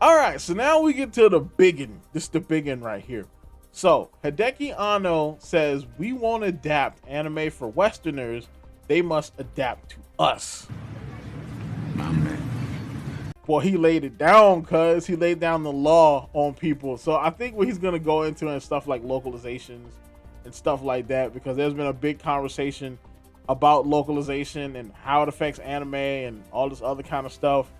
All right, so now we get to the biggin. This is the biggin right here. So Hideaki Anno says we won't adapt anime for Westerners. They must adapt to us. My man. Well, he laid it down, cuz he laid down the law on people. So I think what he's gonna go into and stuff like localizations and stuff like that, because there's been a big conversation about localization and how it affects anime and all this other kind of stuff.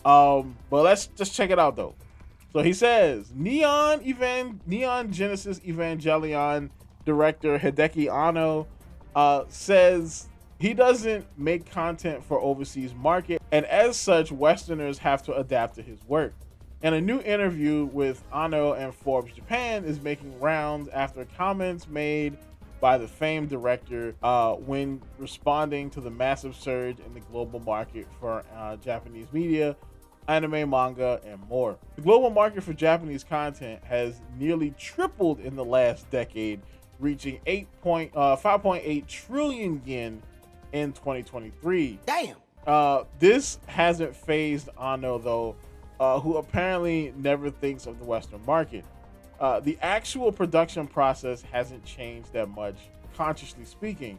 But let's just check it out though. So he says Neon Genesis Evangelion director Hideaki Anno says he doesn't make content for overseas market, and as such, Westerners have to adapt to his work. And a new interview with Anno and Forbes Japan is making rounds after comments made by the famed director when responding to the massive surge in the global market for Japanese media, anime, manga, and more. The global market for Japanese content has nearly tripled in the last decade, reaching 5.8 trillion yen in 2023. Damn. This hasn't phased Anno though, who apparently never thinks of the Western market. The actual production process hasn't changed that much, consciously speaking,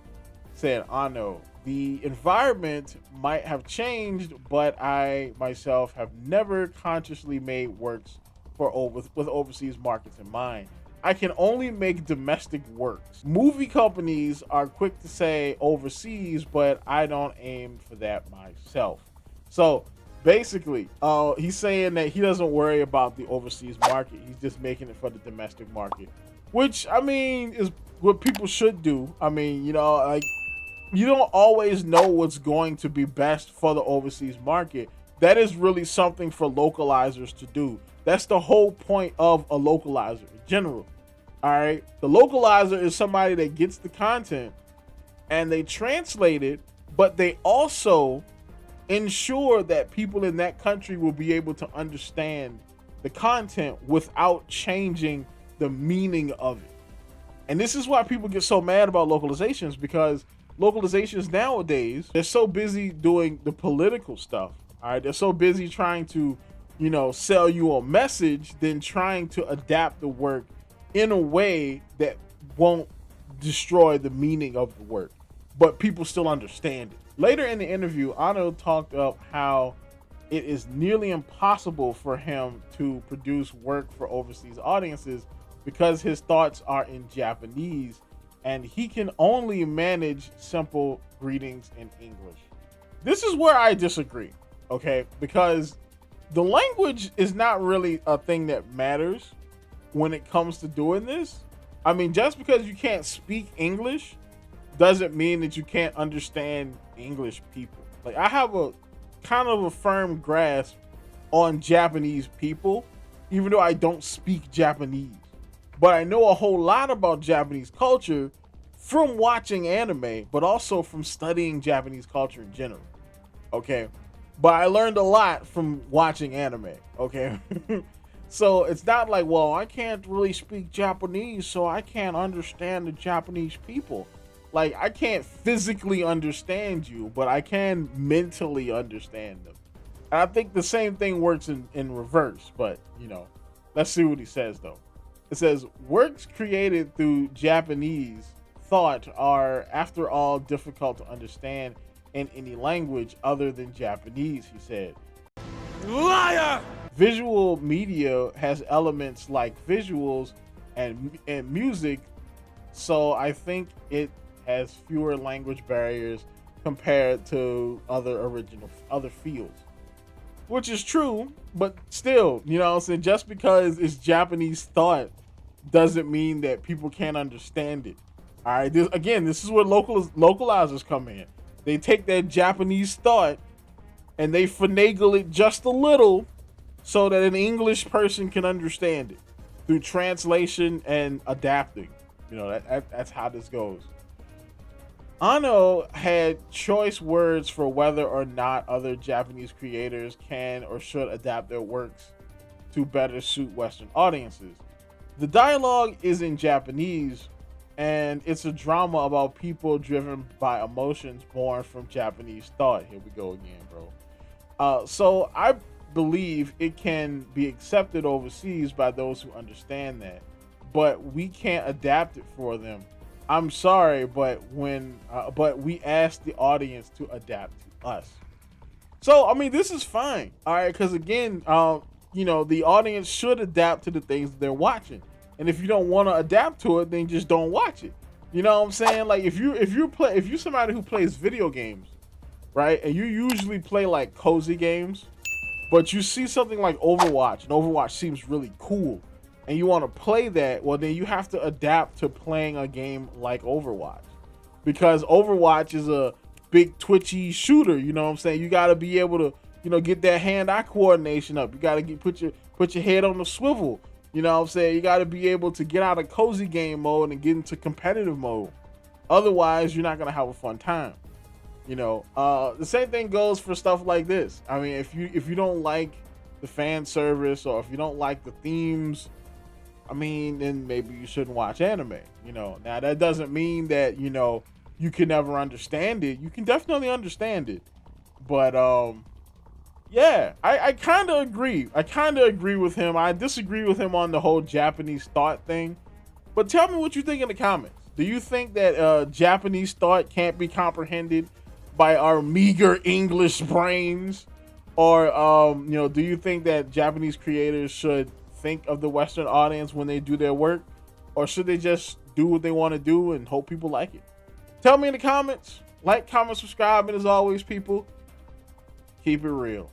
said Anno. The environment might have changed, but I myself have never consciously made works with overseas markets in mind. I can only make domestic works. Movie companies are quick to say overseas, but I don't aim for that myself. So basically, he's saying that he doesn't worry about the overseas market. He's just making it for the domestic market, which I mean is what people should do. I mean, you know, like, you don't always know what's going to be best for the overseas market. That is really something for localizers to do. That's the whole point of a localizer in general. All right. The localizer is somebody that gets the content and they translate it, but they also ensure that people in that country will be able to understand the content without changing the meaning of it. And this is why people get so mad about localizations, because localizations nowadays, they're so busy doing the political stuff. All right. They're so busy trying to, you know, sell you a message than trying to adapt the work in a way that won't destroy the meaning of the work, but people still understand it. Later in the interview, Anno talked up how it is nearly impossible for him to produce work for overseas audiences because his thoughts are in Japanese and he can only manage simple greetings in English. This is where I disagree, okay? Because the language is not really a thing that matters when it comes to doing this. I mean, just because you can't speak English doesn't mean that you can't understand English people. Like, I have a kind of a firm grasp on Japanese people, even though I don't speak Japanese. But I know a whole lot about Japanese culture from watching anime, but also from studying Japanese culture in general. Okay. But I learned a lot from watching anime. Okay. So it's not like, well, I can't really speak Japanese, so I can't understand the Japanese people. Like, I can't physically understand you, but I can mentally understand them. And I think the same thing works in reverse, but, you know, let's see what he says, though. It says, works created through Japanese thought are, after all, difficult to understand in any language other than Japanese, he said. Liar! Visual media has elements like visuals and music, so I think it has fewer language barriers compared to other fields, which is true. But still, you know, so just because it's Japanese thought doesn't mean that people can't understand it. All right, this is where localizers come in. They take that Japanese thought and they finagle it just a little so that an English person can understand it through translation and adapting. You know, that's how this goes. Anno had choice words for whether or not other Japanese creators can or should adapt their works to better suit Western audiences. The dialogue is in Japanese, and it's a drama about people driven by emotions born from Japanese thought. Here we go again, bro. So I believe it can be accepted overseas by those who understand that, but we can't adapt it for them. I'm sorry, but but we ask the audience to adapt to us. So I mean, this is fine, all right? Because again, the audience should adapt to the things that they're watching, and if you don't want to adapt to it, then just don't watch it. You know what I'm saying? Like if you're somebody who plays video games, right, and you usually play like cozy games, but you see something like Overwatch, and Overwatch seems really cool, and you want to play that, well, then you have to adapt to playing a game like Overwatch, because Overwatch is a big twitchy shooter. You know what I'm saying? You got to be able to, get that hand-eye coordination up. You got to put your head on the swivel. You know what I'm saying? You got to be able to get out of cozy game mode and get into competitive mode. Otherwise, you're not gonna have a fun time. The same thing goes for stuff like this. I mean, if you don't like the fan service, or if you don't like the themes, I mean, then maybe you shouldn't watch anime. Now that doesn't mean that you can never understand it. You can definitely understand it, but yeah, I kind of agree. I kind of agree with him. I disagree with him on the whole Japanese thought thing. But tell me what you think in the comments. Do you think that Japanese thought can't be comprehended by our meager English brains? Or, do you think that Japanese creators should think of the Western audience when they do their work? Or should they just do what they want to do and hope people like it? Tell me in the comments. Like, comment, subscribe, and as always, people, keep it real.